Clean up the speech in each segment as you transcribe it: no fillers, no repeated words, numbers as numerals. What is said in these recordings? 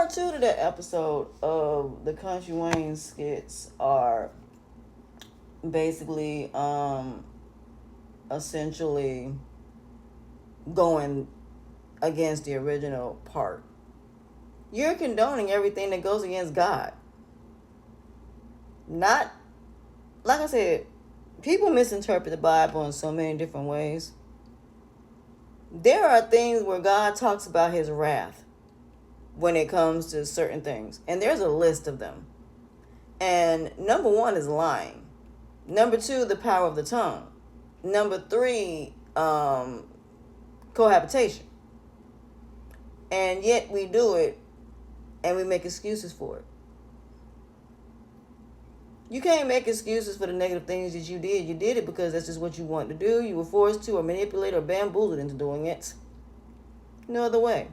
part two to that episode of the Country Wayne skits are basically essentially going against the original part. You're condoning everything that goes against God. Not, like I said, people misinterpret the Bible in so many different ways. There are things where God talks about his wrath when it comes to certain things, and there's a list of them. And number one is lying. Number two, the power of the tongue. Number three, cohabitation. And yet we do it and we make excuses for it. You can't make excuses for the negative things that you did. You did it because that's just what you wanted to do. You were forced to, or manipulated, or bamboozled into doing it. No other way.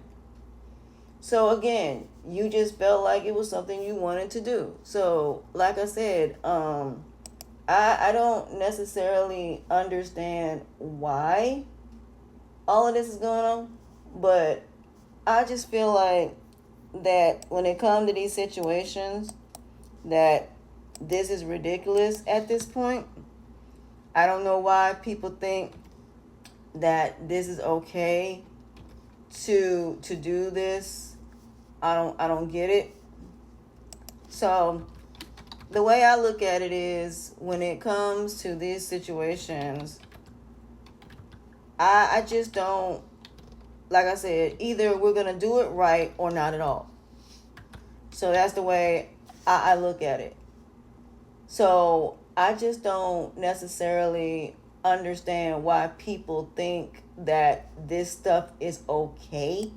So again, you just felt like it was something you wanted to do. So like I said, I don't necessarily understand why all of this is going on, but I just feel like that when it comes to these situations, that this is ridiculous at this point. I don't know why people think that this is okay to do this. I don't get it. So the way I look at it is, when it comes to these situations, I just don't, like I said, either we're going to do it right or not at all. So that's the way I look at it. So I just don't necessarily understand why people think that this stuff is okay.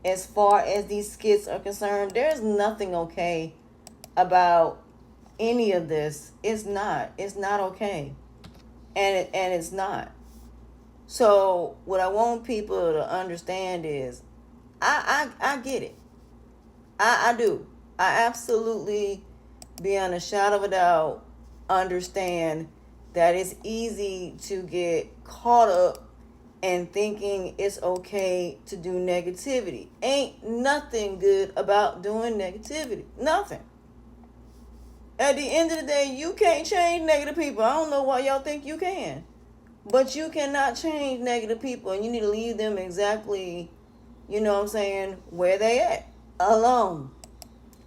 As far as these skits are concerned, there's nothing okay about any of this. It's not okay. And it's not. So what I want people to understand is I get it. I do. I absolutely, beyond a shadow of a doubt, understand that it's easy to get caught up and thinking it's okay to do negativity. Ain't nothing good about doing negativity. Nothing. At the end of the day, you can't change negative people. I don't know why y'all think you can. But you cannot change negative people, and you need to leave them exactly, you know what I'm saying, where they at. Alone.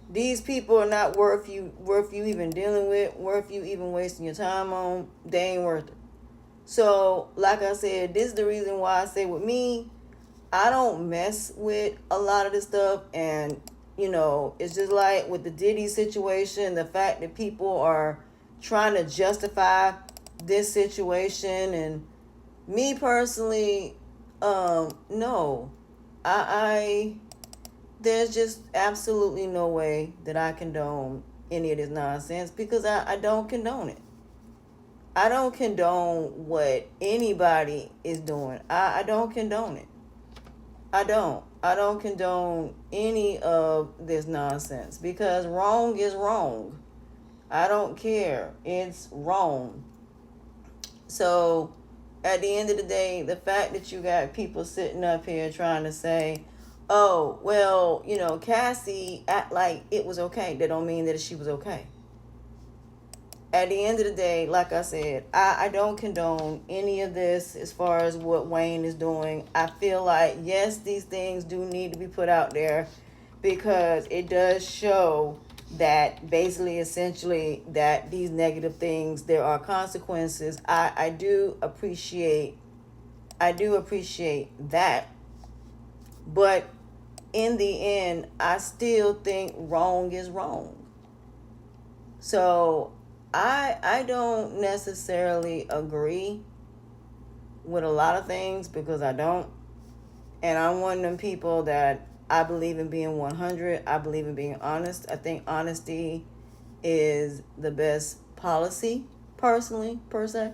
These people are not worth you even dealing with, worth you even wasting your time on. They ain't worth it. So, like I said, this is the reason why I say with me, I don't mess with a lot of this stuff. And, you know, it's just like with the Diddy situation, the fact that people are trying to justify this situation. And me personally, no. I there's just absolutely no way that I condone any of this nonsense, because I don't condone it. I don't condone what anybody is doing. I don't condone it. I don't condone any of this nonsense, because wrong is wrong. I don't care. It's wrong. So at the end of the day, the fact that you got people sitting up here trying to say, oh, well, you know, Cassie act like it was okay, that don't mean that she was okay. At the end of the day, like I said, I don't condone any of this as far as what Wayne is doing. I feel like, yes, these things do need to be put out there, because it does show that basically, essentially, that these negative things, there are consequences. I do appreciate that. But in the end, I still think wrong is wrong. So I don't necessarily agree with a lot of things, because I don't. And I'm one of them people that I believe in being 100. I believe in being honest. I think honesty is the best policy, personally, per se.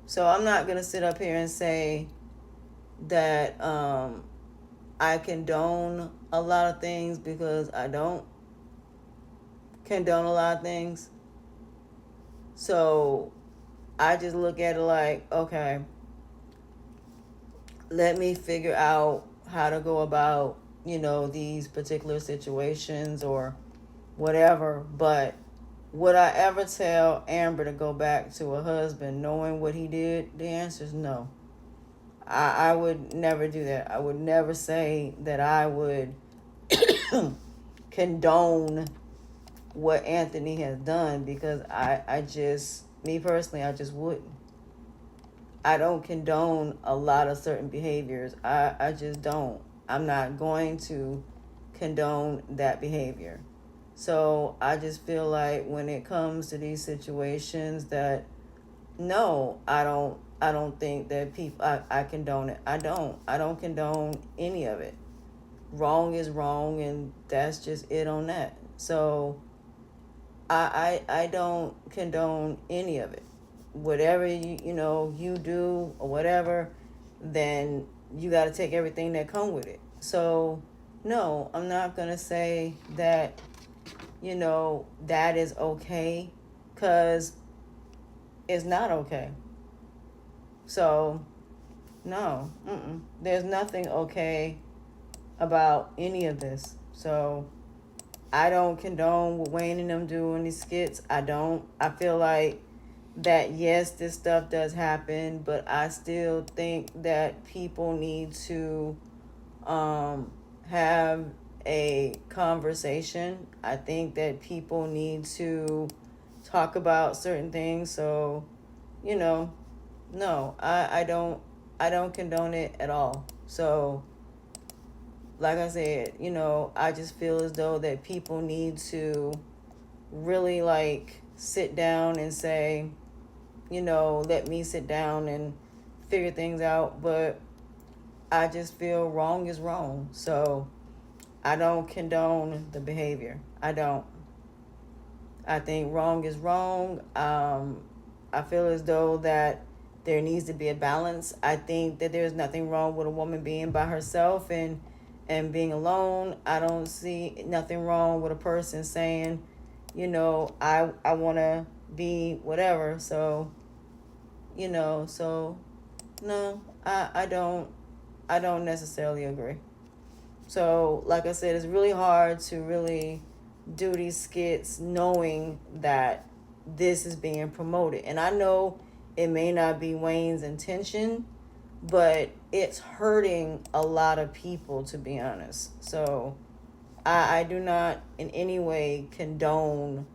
So I'm not going to sit up here and say that I condone a lot of things, because I don't condone a lot of things. So I just look at it like, okay, let me figure out how to go about, these particular situations or whatever. But would I ever tell Amber to go back to a husband knowing what he did? The answer is no. I would never do that. I would never say that I would condone what Anthony has done, because I just, me personally, I just wouldn't. I don't condone a lot of certain behaviors. I just don't. I'm not going to condone that behavior. So I just feel like when it comes to these situations that no, I don't think that people I condone it. I don't condone any of it. Wrong is wrong, and that's just it on that. So I don't condone any of it. Whatever you do or whatever, then you got to take everything that come with it. So no, I'm not gonna say that that is okay, because it's not okay. So no, there's nothing okay about any of this. So I don't condone what Wayne and them do in these skits. I don't. I feel like that, yes, this stuff does happen, but I still think that people need to have a conversation. I think that people need to talk about certain things. So, no, I don't condone it at all. So, like I said, I just feel as though that people need to really sit down and say, let me sit down and figure things out. But I just feel wrong is wrong. So I don't condone the behavior. I don't. I think wrong is wrong. I feel as though that there needs to be a balance. I think that there's nothing wrong with a woman being by herself and being alone. I don't see nothing wrong with a person saying, I want to be whatever. So, so no, I don't necessarily agree. So, like I said, it's really hard to really do these skits knowing that this is being promoted. And I know it may not be Wayne's intention, but it's hurting a lot of people, to be honest. So I do not in any way condone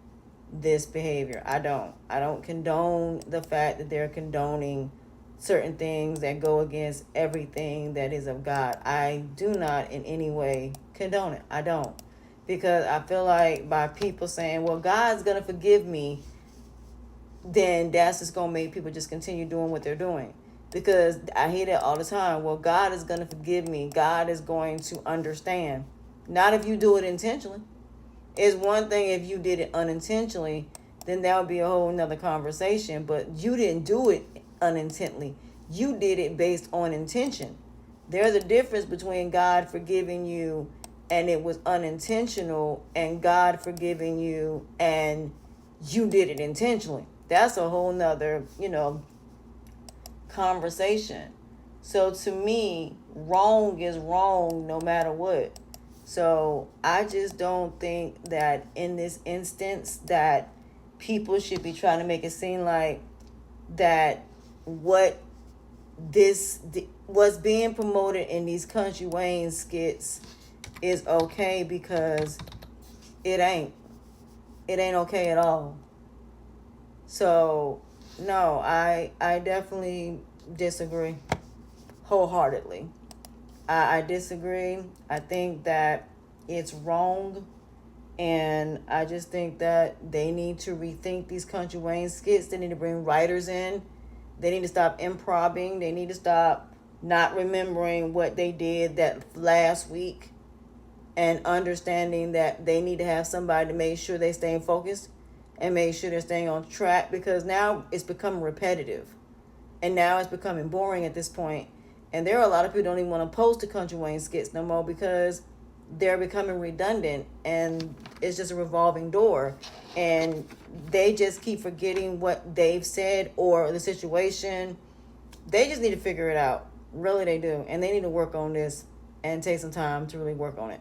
this behavior. I don't condone the fact that they're condoning certain things that go against everything that is of God. I do not in any way condone it. I don't. Because I feel like by people saying, well, God's going to forgive me, then that's just going to make people just continue doing what they're doing. Because I hear that all the time. Well, God is going to forgive me. God is going to understand. Not if you do it intentionally. It's one thing if you did it unintentionally, then that would be a whole nother conversation. But you didn't do it unintentionally. You did it based on intention. There's a difference between God forgiving you and it was unintentional, and God forgiving you and you did it intentionally. That's a whole nother, conversation. So to me, wrong is wrong no matter what. So I just don't think that in this instance that people should be trying to make it seem like that what's being promoted in these Country Wayne skits is okay, because it ain't okay at all. So no, I definitely disagree wholeheartedly. I disagree. I think that it's wrong, and I just think that they need to rethink these Country Wayne skits. They need to bring writers in. They need to stop improvising. They need to stop not remembering what they did that last week, and understanding that they need to have somebody to make sure they stay focused and make sure they're staying on track, because now it's becoming repetitive and now it's becoming boring at this point. And there are a lot of people who don't even want to post the Country Wayne skits no more, because they're becoming redundant and it's just a revolving door, and they just keep forgetting what they've said or the situation. They just need to figure it out. Really, they do. And they need to work on this and take some time to really work on it.